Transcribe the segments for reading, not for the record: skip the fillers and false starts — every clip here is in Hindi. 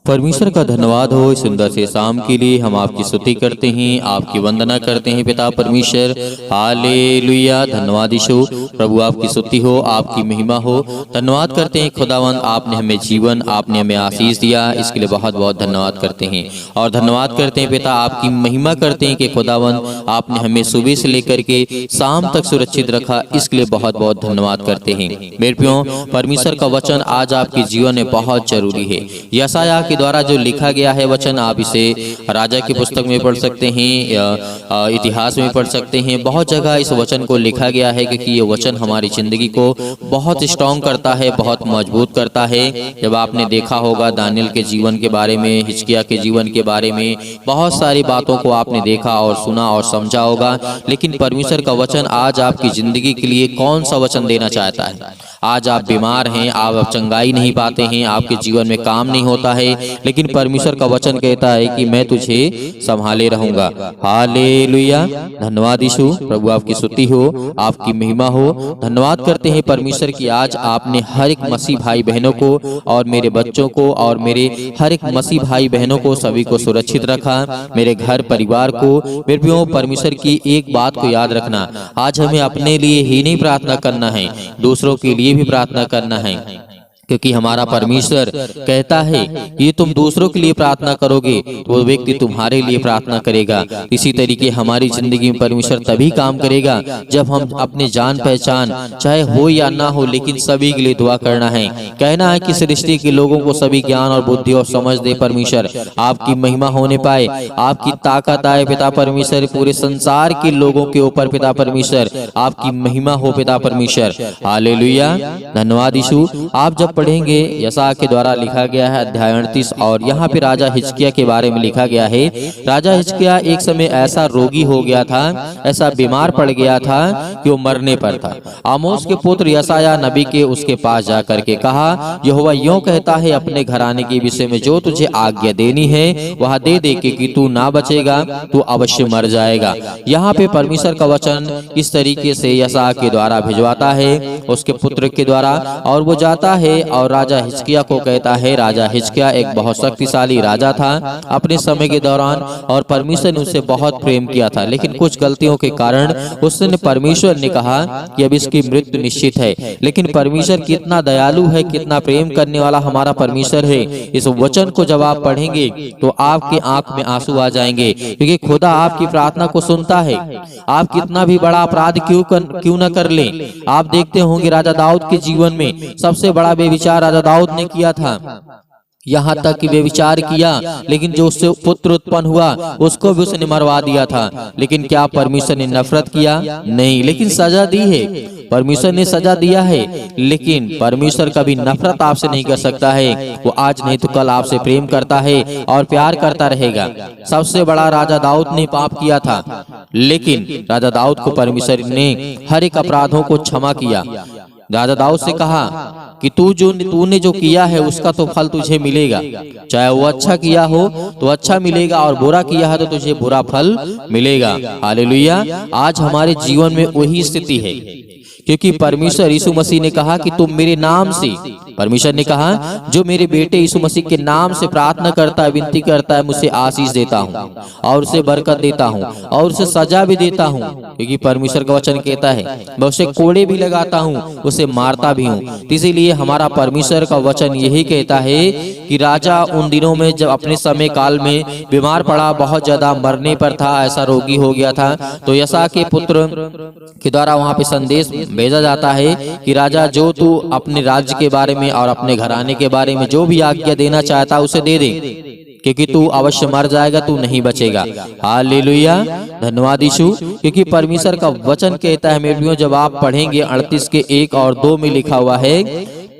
परमेश्वर का धन्यवाद हो इस सुंदर से शाम के लिए। हम आपकी स्तुति करते हैं, आपकी वंदना करते हैं पिता परमेश्वर। हालेलुया। धन्यवाद यीशु। प्रभु आपकी स्तुति हो, आपकी महिमा हो। धन्यवाद करते हैं खुदावंद, आपने हमें जीवन, आपने हमें आशीष दिया, इसके लिए बहुत बहुत धन्यवाद करते हैं। और धन्यवाद करते हैं पिता, आपकी महिमा करते हैं कि खुदावंद आपने हमें सुबह से लेकर के शाम तक सुरक्षित रखा, इसके लिए बहुत बहुत धन्यवाद करते हैं। मेरे प्रियो, परमेश्वर का वचन आज आपके जीवन में बहुत जरूरी है। यशायाह के द्वारा जो लिखा गया है वचन, आप इसे राजा की पुस्तक में पढ़ सकते हैं, इतिहास में पढ़ सकते हैं। बहुत जगह इस वचन को लिखा गया है क्योंकि ये वचन हमारी जिंदगी को बहुत स्ट्रॉन्ग करता है, बहुत मजबूत करता है। जब आपने देखा होगा दानियल के जीवन के बारे में, हिजकिय्याह के जीवन के बारे में, बहुत सारी बातों को आपने देखा और सुना और समझा होगा। लेकिन परमेश्वर का वचन आज आपकी जिंदगी के लिए कौन सा वचन देना चाहता है? आज आप बीमार हैं, आप चंगाई नहीं पाते हैं, आपके जीवन में काम नहीं होता है, लेकिन परमेश्वर का वचन कहता है कि मैं तुझे संभाले रहूंगा। हालेलुया। धन्यवाद यीशु। प्रभु आपकी स्तुति हो, आपकी महिमा हो। धन्यवाद करते हैं परमेश्वर की आज आपने हर एक मसीह भाई बहनों को और मेरे बच्चों को और मेरे हर एक मसीह भाई बहनों को सभी को सुरक्षित रखा, मेरे घर परिवार को। मेरे प्रियो, परमेश्वर की एक बात को याद रखना, आज हमें अपने लिए ही नहीं प्रार्थना करना है, दूसरों के लिए भी प्रार्थना करना है, क्योंकि हमारा परमेश्वर कहता है ये तुम दूसरों के लिए प्रार्थना करोगे तो वो व्यक्ति तुम्हारे लिए प्रार्थना करेगा। इसी तरीके हमारी जिंदगी में परमेश्वर तभी काम करेगा जब हम अपने जान पहचान चाहे हो या ना हो, लेकिन सभी के लिए दुआ करना है। कहना है कि सृष्टि के लोगों को सभी ज्ञान और बुद्धि और समझ दे परमेश्वर, आपकी महिमा होने पाए, आपकी ताकत आए पिता परमेश्वर, पूरे संसार के लोगों के ऊपर पिता परमेश्वर आपकी महिमा हो पिता परमेश्वर। हालेलुया। धन्यवाद यीशु। आप जब पढ़ेंगे यशायाह के द्वारा लिखा गया है अध्याय 38 और यहाँ पे राजा हिजकिय्याह के बारे में लिखा गया है। राजा हिजकिय्याह एक समय ऐसा रोगी हो गया था, ऐसा बीमार पड़ गया था कि वो मरने पर था। आमोस के पुत्र यशायाह नबी के उसके पास जाकर के कहा, यहोवा यूं कहता है अपने घराने के विषय में जो तुझे आज्ञा देनी है वह दे दे कि तू ना बचेगा, तू अवश्य मर जाएगा। यहाँ पे परमेश्वर का वचन इस तरीके से यशायाह के द्वारा भिजवाता है उसके पुत्र के द्वारा, और वो जाता है और राजा हिजकिय्याह को कहता है। राजा हिजकिय्याह एक बहुत शक्तिशाली राजा था अपने समय के दौरान, और परमेश्वर ने उससे बहुत प्रेम किया था, लेकिन कुछ गलतियों के कारण उसने परमेश्वर ने कहा कि अब इसकी मृत्यु निश्चित है। लेकिन परमेश्वर कितना दयालु है, कितना प्रेम करने वाला हमारा परमेश्वर है। इस वचन को जब आप पढ़ेंगे तो आपके आंख में आंसू आ जाएंगे, क्योंकि खुदा आपकी प्रार्थना को सुनता है। आप कितना भी बड़ा अपराध क्यों न कर लें। आप देखते होंगे राजा दाऊद के जीवन में सबसे बड़ा व्यभिचार राजा दाऊद ने किया था, यहाँ तक कि व्यभिचार किया, लेकिन जो उससे पुत्र उत्पन्न हुआ उसको भी उसने मरवा दिया था। लेकिन क्या परमेश्वर ने नफरत किया? नहीं, लेकिन सजा दी है। परमेश्वर ने सजा दिया है, लेकिन परमेश्वर कभी नफरत आपसे नहीं कर सकता है। वो आज नहीं तो कल आपसे प्रेम करता है और प्यार करता रहेगा। सबसे बड़ा राजा दाऊद ने पाप किया था, लेकिन राजा दाऊद को परमेश्वर ने हर एक अपराधों को क्षमा किया। राजा दाऊद से कहा कि तूने जो किया है उसका तो फल तुझे मिलेगा, चाहे वो अच्छा किया हो तो अच्छा मिलेगा और बुरा किया है तो तुझे बुरा फल मिलेगा। हालेलुया। आज हमारे जीवन में वही स्थिति है, क्योंकि परमेश्वर यीशु मसीह ने कहा कि तुम मेरे नाम से, परमेश्वर ने कहा जो मेरे बेटे यीशु मसीह के नाम से प्रार्थना करता है, विनती करता है, मुझसे आशीष देता हूँ और उसे बरकत देता हूँ और उसे सजा भी देता हूँ। क्योंकि परमेश्वर का वचन कहता है मैं उसे कोड़े भी लगाता हूँ, उसे मारता भी हूँ। इसीलिए हमारा परमेश्वर का वचन यही कहता है कि राजा उन दिनों में जब अपने समय काल में बीमार पड़ा, बहुत ज्यादा मरने पर था, ऐसा रोगी हो गया था, तो यशायाह के पुत्र के द्वारा वहाँ पे संदेश भेजा जाता है कि राजा जो तू अपने राज्य के बारे में और अपने घराने के बारे में जो भी आज्ञा देना चाहता उसे दे दे, क्योंकि तू अवश्य मर जाएगा, तू नहीं बचेगा। हालेलुया। धन्यवाद यीशु। क्योंकि परमेश्वर का वचन कहता है, मेरे प्रियो, जब आप पढ़ेंगे 38 के 1 और 2 में लिखा हुआ है,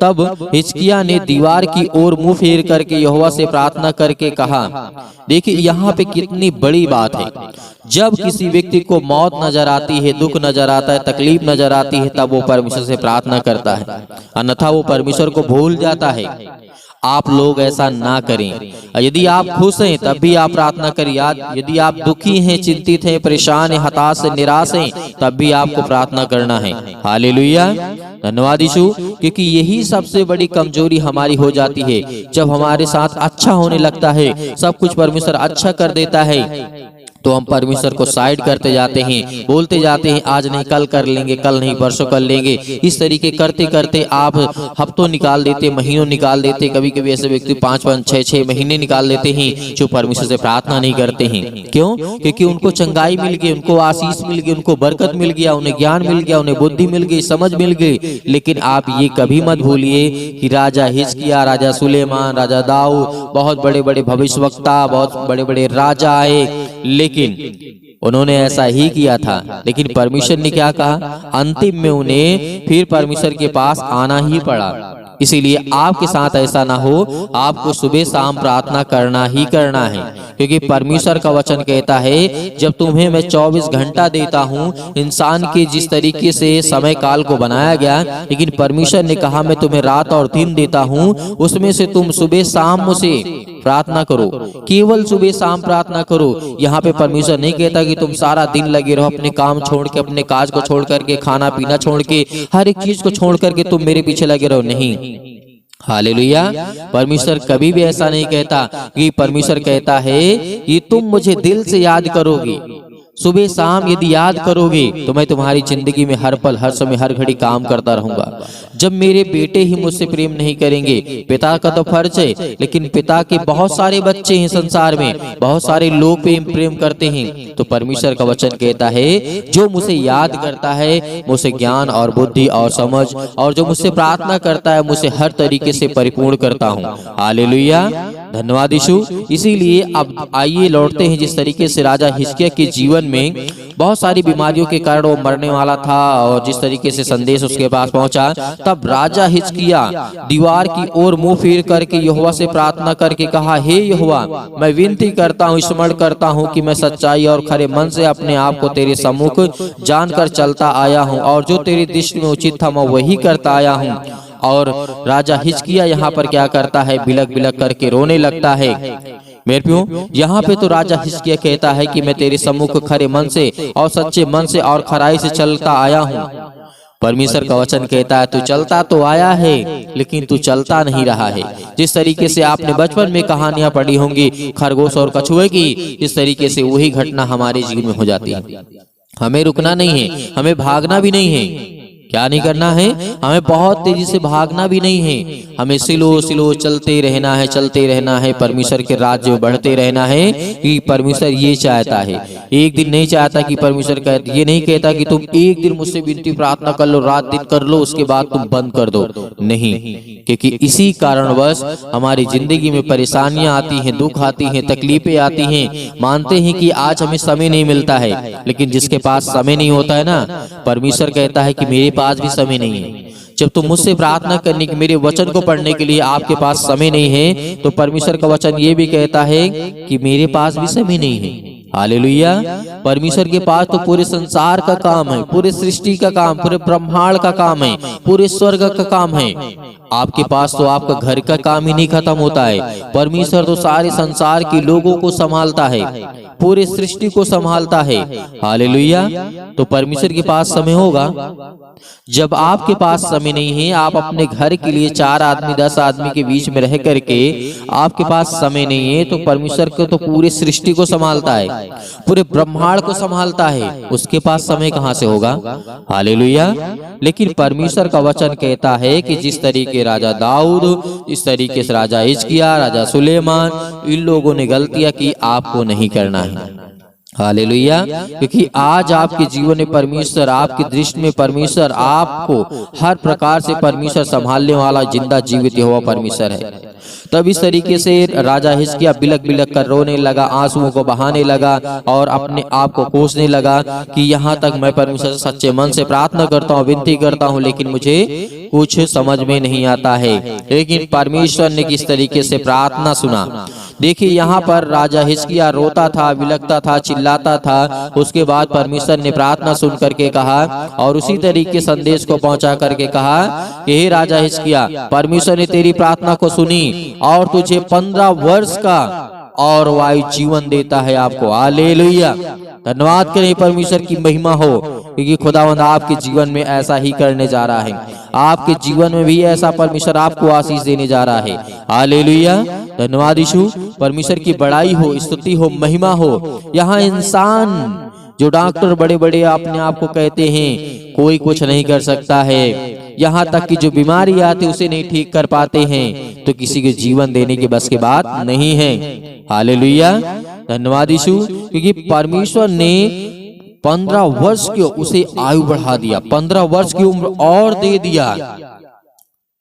तब हिजकिय्याह ने दीवार की ओर मुंह फेर करके यहोवा से प्रार्थना करके कहा। देखिए यहाँ पे कितनी बड़ी बात है। जब किसी व्यक्ति को मौत नजर आती है, दुख नजर आता है, तकलीफ नजर आती है, तब वो परमेश्वर से प्रार्थना करता है, अन्यथा वो परमेश्वर को भूल जाता है। आप लोग ऐसा ना करें। यदि आप खुश हैं तब भी आप प्रार्थना करें। यदि आप दुखी हैं, चिंतित हैं, परेशान हैं, हताश हैं, निराश हैं, तब भी आपको प्रार्थना करना है। हालेलुया। धन्यवाद यीशु, क्योंकि यही सबसे बड़ी कमजोरी हमारी हो जाती है। जब हमारे साथ अच्छा होने लगता है, सब कुछ परमेश्वर अच्छा कर देता है, तो हम परमेश्वर को साइड करते जाते हैं, बोलते जाते हैं आज नहीं कल कर लेंगे, कल नहीं परसों कर लेंगे। इस तरीके करते करते आप हफ्तों निकाल देते, महीनों निकाल देते। कभी कभी ऐसे व्यक्ति 5-5, 6-6 महीने निकाल देते हैं जो परमेश्वर से प्रार्थना नहीं करते हैं। क्यों? क्योंकि उनको चंगाई मिल गई, उनको आशीष मिल गई, उनको बरकत मिल गया, उन्हें ज्ञान मिल गया, उन्हें बुद्धि मिल गई, समझ मिल गई। लेकिन आप ये कभी मत भूलिए कि राजा हिजकिय्याह, राजा सुलेमान, राजा दाऊद, बहुत बड़े बड़े भविष्यवक्ता, बहुत बड़े बड़े राजा आए, लेकिन उन्होंने ऐसा ही किया था। लेकिन परमेश्वर ने क्या कहा? अंतिम में उन्हें फिर परमेश्वर के पास आना ही पड़ा। इसीलिए आपके साथ ऐसा ना हो, आपको सुबह शाम प्रार्थना करना ही करना है, क्योंकि परमेश्वर का वचन कहता है जब तुम्हें मैं 24 घंटा देता हूँ, इंसान के जिस तरीके से समय काल को बनाया गया, लेकिन परमेश्वर ने कहा मैं तुम्हें रात और दिन देता हूँ, उसमें से तुम सुबह शाम मुझसे प्रार्थना करो, केवल सुबह शाम प्रार्थना करो। यहाँ पे परमेश्वर नहीं कहता कि तुम सारा दिन लगे रहो, अपने काम छोड़ के, अपने काज को छोड़ करके, खाना पीना छोड़ के, हर एक चीज को छोड़ करके तुम मेरे पीछे लगे रहो। नहीं, हालेलुया। परमेश्वर कभी भी ऐसा नहीं कहता। कि परमेश्वर कहता है कि तुम मुझे दिल से याद करोगे, सुबह शाम यदि याद करोगे तो मैं तुम्हारी जिंदगी में हर पल, हर समय, हर घड़ी काम करता रहूंगा। जब मेरे बेटे ही मुझसे प्रेम नहीं करेंगे, पिता का तो फर्ज है, लेकिन पिता के बहुत सारे बच्चे हैं संसार में, बहुत सारे लोग प्रेम करते हैं, तो परमेश्वर का वचन कहता है जो मुझसे याद करता है, मुझसे ज्ञान और बुद्धि और समझ, और जो मुझसे प्रार्थना करता है, मुझसे हर तरीके से परिपूर्ण करता हूँ। हालेलुया, धन्यवाद यीशु। इसीलिए अब आइए लौटते हैं जिस तरीके से राजा हिजकिय्याह के जीवन में बहुत सारी बीमारियों के कारण वो मरने वाला था, और जिस तरीके से संदेश उसके पास पहुंचा, तब राजा हिजकिय्याह दीवार की ओर मुंह फेर करके यहोवा से प्रार्थना करके कहा, हे यहोवा, मैं विनती करता हूँ, स्मरण करता हूँ कि मैं सच्चाई और खरे मन से अपने आप को तेरे सम्मुख जानकर चलता आया हूँ, और जो तेरी दृष्टि में उचित था मैं वही करता आया हूँ। और राजा हिजकिय्याह यहाँ पर क्या करता है? बिलक बिलक करके रोने लगता है। मेरे प्रियो, यहाँ पे तो राजा हिजकिय्याह कहता है कि मैं तेरे सम्मुख खरे मन से और सच्चे मन से और खराई से चलता आया हूँ। परमेश्वर का वचन कहता है तू चलता तो आया है, लेकिन तू चलता नहीं रहा है। जिस तरीके से आपने बचपन में कहानियां पढ़ी होंगी खरगोश और कछुए की, इस तरीके से वही घटना हमारे जीवन में हो जाती है। हमें रुकना नहीं है, हमें भागना भी नहीं है। क्या नहीं करना है? हमें बहुत तेजी से भागना भी नहीं है, हमें स्लो स्लो चलते रहना है, चलते रहना है, परमेश्वर के राज्य में बढ़ते रहना है। कि परमेश्वर ये चाहता है, एक दिन नहीं चाहता कि परमेश्वर ये नहीं कहता कि तुम एक दिन मुझसे विनती प्रार्थना कर लो, रात दिन कर लो, उसके बाद तुम बंद कर दो। नहीं, क्योंकि इसी कारणवश हमारी जिंदगी में परेशानियां आती हैं, दुख आती हैं, तकलीफें आती हैं। मानते हैं कि आज हमें समय नहीं मिलता है, लेकिन जिसके पास समय नहीं होता है ना, परमेश्वर कहता है कि मेरे पास भी समय नहीं है। जब तुम मुझसे प्रार्थना करने की, मेरे वचन को पढ़ने के लिए आपके पास समय नहीं है, तो परमेश्वर का वचन ये भी कहता है कि मेरे पास भी समय नहीं है। हालेलुया। परमेश्वर के पास तो पूरे संसार का काम है, पूरे सृष्टि का काम, पूरे ब्रह्मांड का काम है, पूरे स्वर्ग का काम है। आपके पास तो आपका घर का काम ही नहीं खत्म होता है। परमेश्वर तो सारे संसार के लोगों को संभालता है, पूरे सृष्टि को संभालता है। हालेलुया। तो परमेश्वर के पास समय होगा। जब आपके पास समय नहीं है, आप अपने घर के लिए 4 आदमी 10 आदमी के बीच में रह करके आपके पास समय नहीं है, तो परमेश्वर को तो पूरे सृष्टि को संभालता है, पूरे ब्रह्मांड को संभालता है, उसके पास समय कहां से होगा? हालेलुया। लेकिन परमेश्वर का वचन कहता है कि जिस तरीके राजा दाऊद, इस तरीके से राजा हिजकिय्याह, राजा सुलेमान, इन लोगों ने गलतियां की, आपको नहीं करना है। हालेलुया। क्योंकि आज आपके जीवन में परमेश्वर, आपकी दृष्टि में परमेश्वर, आपको हर प्रकार से परमेश्वर संभालने वाला जिंदा जीवित यहोवा परमेश्वर है। तब इस तरीके से राजा हिजकिय्याह बिलक बिलक कर रोने लगा, आंसुओं को बहाने लगा और अपने आप को कोसने लगा कि यहाँ तक मैं परमेश्वर से सच्चे मन से प्रार्थना करता हूँ, विनती करता हूँ, लेकिन मुझे कुछ समझ में नहीं आता है। लेकिन परमेश्वर ने किस तरीके से प्रार्थना सुना। देखिए, यहाँ पर राजा हिजकिय्याह रोता था, बिलकता था, चिल्लाता था। उसके बाद परमेश्वर ने प्रार्थना सुन करके कहा और उसी तरीके संदेश को पहुंचा करके कहा कि हे राजा हिजकिय्याह, परमेश्वर ने तेरी प्रार्थना को सुनी और तुझे 15 वर्ष का और वायु जीवन देता है आपको। हालेलुया। धन्यवाद करें, परमेश्वर की महिमा हो, क्योंकि खुदावंद आपके जीवन में ऐसा ही करने जा रहा है। आपके जीवन में भी ऐसा परमेश्वर आपको आशीष देने जा रहा है। हालेलुया, धन्यवाद यीशु। परमेश्वर की बड़ाई हो, स्तुति हो, महिमा हो। यहाँ इंसान जो डॉक्टर बड़े बड़े अपने आप को कहते हैं कोई कुछ नहीं कर सकता है, यहाँ तक कि जो बीमारी आती है उसे नहीं ठीक कर पाते हैं, तो किसी के जीवन देने के बस के बात नहीं है। हालेलुया, धन्यवाद यीशु, क्योंकि परमेश्वर ने 15 वर्ष की उसे आयु बढ़ा दिया, 15 वर्ष की उम्र और दे दिया।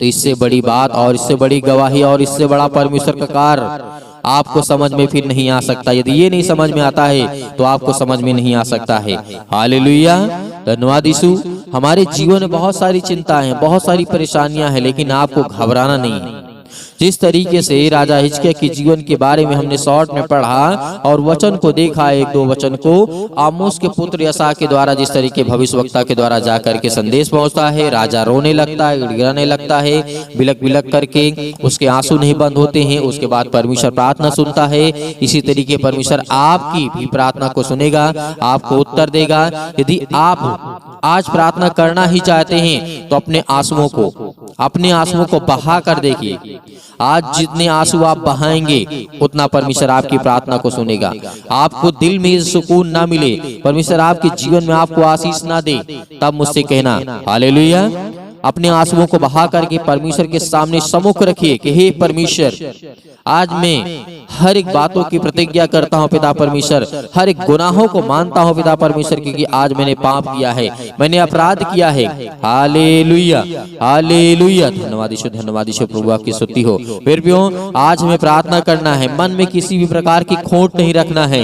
तो इससे बड़ी बात और इससे बड़ी गवाही और इससे बड़ा परमेश्वर का कार्य आपको समझ में फिर नहीं आ सकता। यदि ये नहीं समझ में आता है तो आपको समझ में नहीं आ सकता है। हालेलुया, धन्यवाद यीशु। हमारे जीवन में बहुत सारी चिंताएं हैं, बहुत सारी परेशानियां हैं, लेकिन आपको घबराना नहीं है। जिस तरीके से राजा हिजकिय्याह के जीवन के बारे में हमने शॉर्ट में पढ़ा और वचन को देखा, एक दो वचन को आमोस के पुत्र यशायाह के द्वारा जिस तरीके भविष्यवक्ता के द्वारा जाकर के संदेश पहुंचता है, राजा रोने लगता है, गिड़गिड़ाने लगता है, बिलक बिलक करके उसके आंसू नहीं बंद होते हैं। उसके बाद परमेश्वर प्रार्थना सुनता है। इसी तरीके परमेश्वर आपकी भी प्रार्थना को सुनेगा, आपको उत्तर देगा। यदि आप आज प्रार्थना करना ही चाहते हैं तो अपने आंसुओं को बहा कर देखिए। आज जितने आंसू आप बहाएंगे उतना परमेश्वर आपकी प्रार्थना को सुनेगा। आपको दिल में सुकून ना मिले, परमेश्वर आपके जीवन में आपको आशीष ना दे, तब मुझसे कहना। हालेलुया, अपने आंसुओं को बहा करके परमेश्वर के सामने सम्मुख रखिए कि हे परमेश्वर, आज मैं हर एक बातों की प्रतिज्ञा करता हूँ पिता परमेश्वर, हर एक गुनाहों को मानता हूँ पिता परमेश्वर, क्योंकि आज मैंने पाप किया है, मैंने अपराध किया है। हालेलुया, हालेलुया, धन्यवाद यीशु, धन्यवाद यीशु। प्रभु आपकी स्तुति हो। फिर भी आज हमें प्रार्थना करना है, मन में किसी भी प्रकार की खोट नहीं रखना है,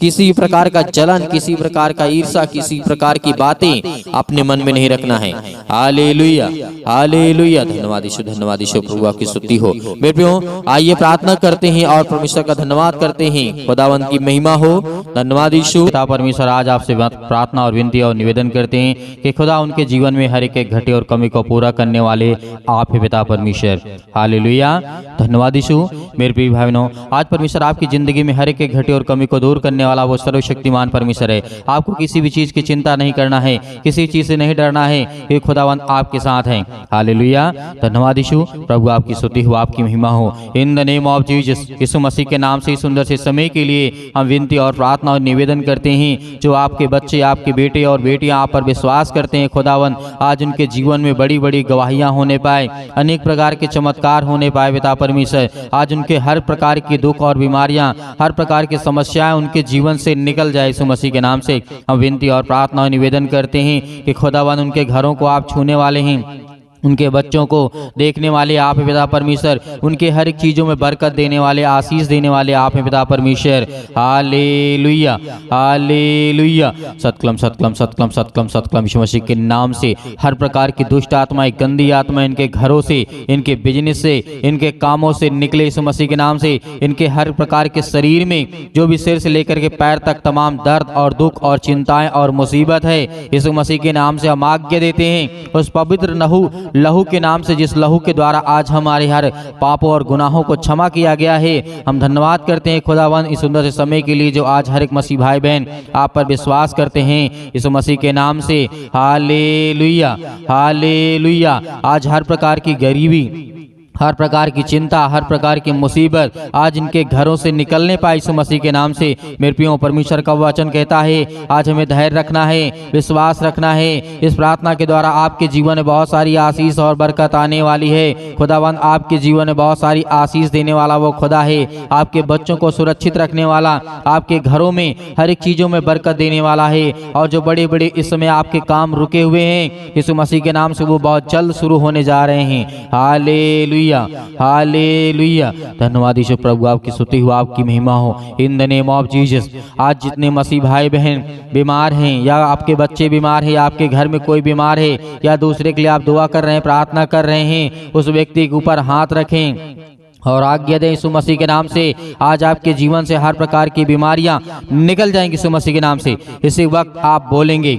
किसी भी प्रकार का जलन, किसी प्रकार का ईर्ष्या, किसी प्रकार की बातें अपने मन में नहीं रखना है। हालेलुया, हालेलुया, धन्यवाद यीशु, धन्यवाद यीशु। प्रभु आपकी स्तुति हो। मेरे प्रियो, आइए प्रार्थना करते हैं और परमेश्वर का धन्यवाद करते हैं। खुदावंद की महिमा हो। धन्यवाद यीशु। पिता परमेश्वर, आज आपसे प्रार्थना और विनती और निवेदन करते हैं कि खुदा उनके जीवन में हर एक घटे और कमी को पूरा करने वाले आप है पिता परमेश्वर। हालेलुया, धन्यवाद यीशु। मेरे प्रिय भाई बहनों, आज परमेश्वर आपकी जिंदगी में हर एक घटे और कमी को दूर करने वाला वो सर्वशक्तिमान परमेश्वर है। आपको किसी भी चीज की चिंता नहीं करना है, किसी चीज से नहीं डरना है, ये खुदावंद आपके साथ हैं। हालेलुया, धन्यवाद यीशु। प्रभु आपकी स्तुति हो, आपकी महिमा हो। In the name of Jesus, Yeshu Masih के नाम से सुंदर से समय के लिए हम विनती और प्रार्थना और निवेदन करते हैं। जो आपके बच्चे, आपके बेटे और बेटियां आप पर विश्वास करते हैं खुदावंद, आज उनके जीवन में बड़ी बड़ी गवाहियां होने पाए, अनेक प्रकार के चमत्कार होने पाए पिता परमेश्वर। आज उनके हर प्रकार की दुख और बीमारियां, हर प्रकार की समस्याएं उनके जीवन से निकल जाए। यीशु मसीह के नाम से हम विनती और प्रार्थना और निवेदन करते हैं कि खुदावंद उनके घरों को आप छूने वाले हैं, उनके बच्चों को देखने वाले आप हैं पिता परमेश्वर, उनके हर एक चीजों में बरकत देने वाले, आशीष देने वाले आप हैं पिता परमेश्वर। Hallelujah, hallelujah, सतकलम सतकलम सतकलम सतकलम सतकलम। यीशु मसीह के नाम से हर प्रकार की दुष्ट आत्माएं, गंदी आत्माएं इनके घरों से, इनके बिजनेस से, इनके कामों से निकले यीशु मसीह के नाम से। इनके हर प्रकार के शरीर में जो भी सिर से लेकर के पैर तक तमाम दर्द और दुख और चिंताएं और मुसीबत है, यीशु मसीह के नाम से हम आज्ञा देते हैं उस पवित्र लहू के नाम से, जिस लहू के द्वारा आज हमारे हर पापों और गुनाहों को क्षमा किया गया है। हम धन्यवाद करते हैं खुदावंद इस सुंदर से समय के लिए जो आज हर एक मसीह भाई बहन आप पर विश्वास करते हैं यीशु मसीह के नाम से। Hallelujah, hallelujah. आज हर प्रकार की गरीबी, हर प्रकार की चिंता, हर प्रकार की मुसीबत आज इनके घरों से निकलने पाए यीशु मसीह के नाम से। मेरे प्रियो, परमेश्वर का वचन कहता है आज हमें धैर्य रखना है, विश्वास रखना है। इस प्रार्थना के द्वारा आपके जीवन में बहुत सारी आशीष और बरकत आने वाली है। खुदावंद आपके जीवन में बहुत सारी आशीष देने वाला वो खुदा है, आपके बच्चों को सुरक्षित रखने वाला, आपके घरों में हर एक चीजों में बरकत देने वाला है। और जो बड़े बड़े इस समय आपके काम रुके हुए हैं यीशु मसीह के नाम से वो बहुत जल्द शुरू होने जा रहे हैं। हालेलुया, हालेलुया, धन्यवाद यीशु। प्रभु आपकी स्तुति हो, आपकी महिमा हो। In the name of Jesus, आज जितने मसीह भाई बहन बीमार हैं, या आपके बच्चे बीमार हैं, आपके घर में कोई बीमार है, या दूसरे के लिए आप दुआ कर रहे हैं, प्रार्थना कर रहे हैं, उस व्यक्ति के ऊपर हाथ रखें। और आज्ञा दें यीशु मसीह के नाम से। आज आपके जीवन से हर प्रकार की बीमारियां निकल जाएंगी यीशु मसीह के नाम से। इसी वक्त आप बोलेंगे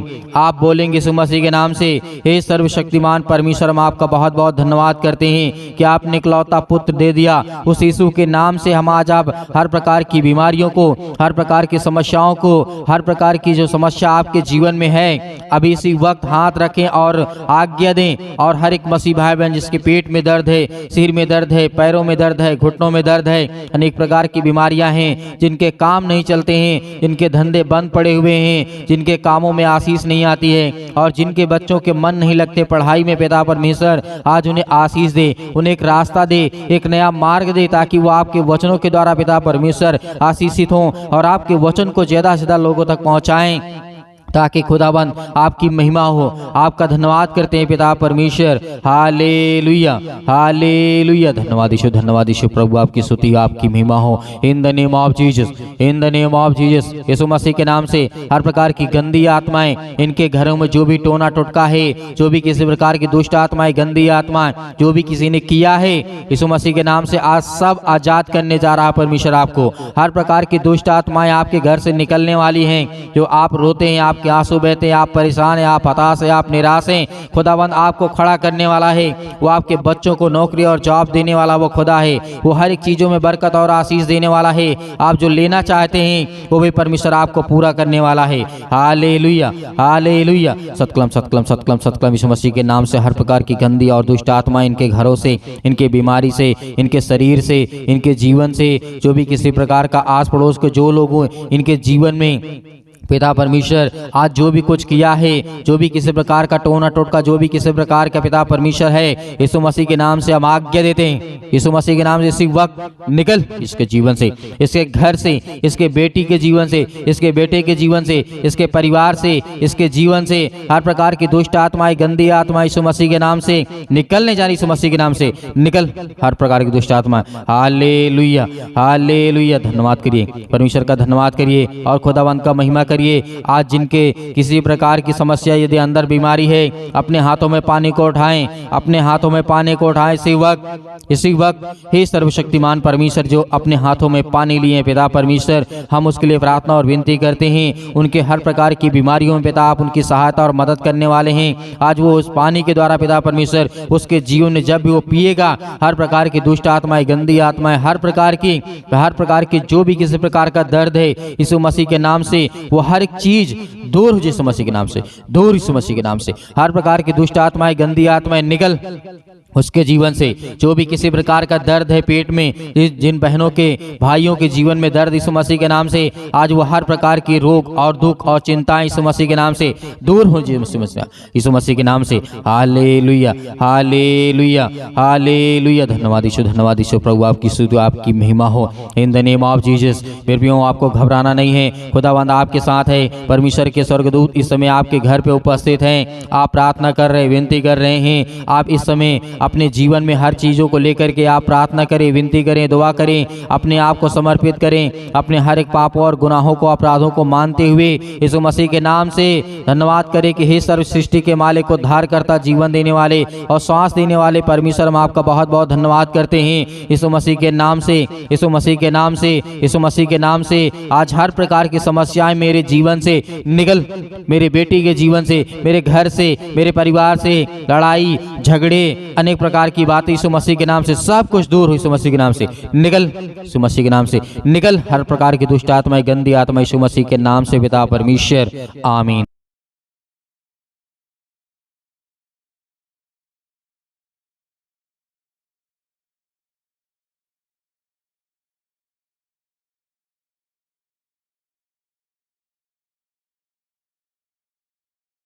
यीशु मसीह के नाम से, हे सर्वशक्तिमान परमेश्वर, हम आपका बहुत बहुत धन्यवाद करते हैं कि आपने इकलौता पुत्र दे दिया। उस यीशु के नाम से हम आज आप हर प्रकार की बीमारियों को, हर प्रकार की समस्याओं को, हर प्रकार की जो समस्या आपके जीवन में है, अभी इसी वक्त हाथ रखें और आज्ञा दें। और हर एक मसीह भाई बहन जिसके पेट में दर्द है, सिर में दर्द है, पैरों में दर्द है, घुटनों में दर्द है, अनेक प्रकार की बीमारियां हैं, जिनके काम नहीं चलते हैं, जिनके धंधे बंद पड़े हुए हैं, जिनके कामों में आशीष नहीं आती है और जिनके बच्चों के मन नहीं लगते पढ़ाई में, पिता परमेश्वर आज उन्हें आशीष दे, उन्हें एक रास्ता दे, एक नया मार्ग दे, ताकि वो आपके वचनों के द्वारा पिता परमेश्वर आशीषित हों और आपके वचन को ज्यादा से ज्यादा लोगों तक पहुंचाएं, ताकि खुदाबंद आपकी महिमा हो। आपका धन्यवाद करते हैं पिता परमेश्वर। Hallelujah, hallelujah. धन्यवाद यीशु प्रभु, आपकी स्तुति, आपकी महिमा हो। In the name of Jesus, in the name of Jesus. Yeshu Masih के नाम से हर प्रकार की गंदी आत्माएं, इनके घरों में जो भी टोना टोटका है, जो भी किसी प्रकार की दुष्ट आत्माएं, गंदी आत्माएं, जो भी किसी ने किया है, यीशु मसीह के नाम से आज सब आजाद करने जा रहा है परमेश्वर आपको। हर प्रकार की दुष्ट आत्माएं आपके घर से निकलने वाली हैं। जो आप रोते हैं, आप आंसू बहते हैं, आप परेशान हैं, आप हताश हैं, आप निराश हैं, खुदावंद आपको खड़ा करने वाला है। वो आपके बच्चों को नौकरी और जॉब देने वाला वो खुदा है। वो हर एक चीजों में बरकत और आशीष देने वाला है। आप जो लेना चाहते हैं वो भी परमेश्वर आपको पूरा करने वाला है। Hallelujah, hallelujah. सतकलम सतकलम सतकलम सतकलम। यीशु मसीह के नाम से हर प्रकार की गंदी और दुष्ट आत्मा इनके घरों से, इनके बीमारी से, इनके शरीर से, इनके जीवन से, जो भी किसी प्रकार का आस पड़ोस के जो लोग इनके जीवन में पिता परमेश्वर आज जो भी कुछ किया है, जो भी किसी प्रकार का टोना टोटका, जो भी किसी प्रकार का पिता परमेश्वर है, यीशु मसीह के नाम से हम आज्ञा देते हैं। यीशु मसीह के नाम से इसी वक्त निकल इसके जीवन से, इसके घर से, इसके बेटी के जीवन से, इसके बेटे के जीवन से, इसके परिवार से, इसके जीवन से हर प्रकार की दुष्ट आत्माएं, गंदी आत्मा यीशु मसीह के नाम से निकलने जा रही। यीशु मसीह के नाम से निकल हर प्रकार की दुष्ट आत्मा। Hallelujah, hallelujah. धन्यवाद करिए परमेश्वर का, धन्यवाद करिए और खुदावंत का महिमा करिए। आज जिनके किसी प्रकार की समस्या, यदि अंदर बीमारी है, अपने हाथों में पानी को उठाएं, अपने हाथों में पानी को उठाएं इसी वक्त हे सर्वशक्तिमान परमेश्वर, जो अपने हाथों में पानी लिए पिता परमेश्वर, हम उसके लिए प्रार्थना और विनती करते हैं। उनके हर प्रकार की बीमारियों में पिता आप उनकी सहायता और मदद करने वाले हैं। आज वो उस पानी के द्वारा पिता परमेश्वर उसके जीवन में जब भी वो पिएगा, हर प्रकार की दुष्ट आत्माएं, गंदी आत्माएं, हर प्रकार की जो भी किसी प्रकार का दर्द है, यीशु मसीह के नाम से वो हर एक चीज दूर हो यीशु मसीह के नाम से, दूर यीशु मसीह के नाम से। हर प्रकार की दुष्ट आत्माएं, गंदी आत्माएं निकल उसके जीवन से। जो भी किसी प्रकार का दर्द है पेट में, जिन बहनों के, भाइयों के जीवन में दर्द, यीशु मसीह के नाम से आज वो हर प्रकार की रोग और दुख और चिंताएं यीशु मसीह के नाम से दूर हो यीशु मसीह के नाम से। Hallelujah, hallelujah, hallelujah. धन्यवाद यीशु प्रभु, आपकी स्तुति, आपकी महिमा हो। In the name of Jesus. मेरे प्रियो, आपको घबराना नहीं है, खुदावंद आपके साथ है। परमेश्वर के स्वर्गदूत इस समय आपके घर पे उपस्थित हैं। आप प्रार्थना कर रहे, विनती कर रहे हैं। आप इस समय अपने जीवन में हर चीज़ों को लेकर के आप प्रार्थना करें, विनती करें, दुआ करें, अपने आप को समर्पित करें, अपने हर एक पापों और गुनाहों को, अपराधों को मानते हुए यीशु मसीह के नाम से धन्यवाद करें कि हे सर्व सृष्टि के मालिक, को उद्धार करता, जीवन देने वाले और सांस देने वाले परमेश्वर, हम आपका बहुत बहुत धन्यवाद करते हैं। यीशु मसीह के नाम से, यीशु मसीह के नाम से, यीशु मसीह के नाम से आज हर प्रकार की समस्याएं मेरे जीवन से निकल, मेरे बेटी के जीवन से, मेरे घर से, मेरे परिवार से, लड़ाई झगड़े, अनेक प्रकार की बातें यीशु मसीह के नाम से सब कुछ दूर हो। यीशु मसीह के नाम से निकल, यीशु मसीह के नाम से निकल हर प्रकार की दुष्ट आत्माएं, गंदी आत्मा यीशु मसीह के नाम से पिता परमेश्वर, आमीन।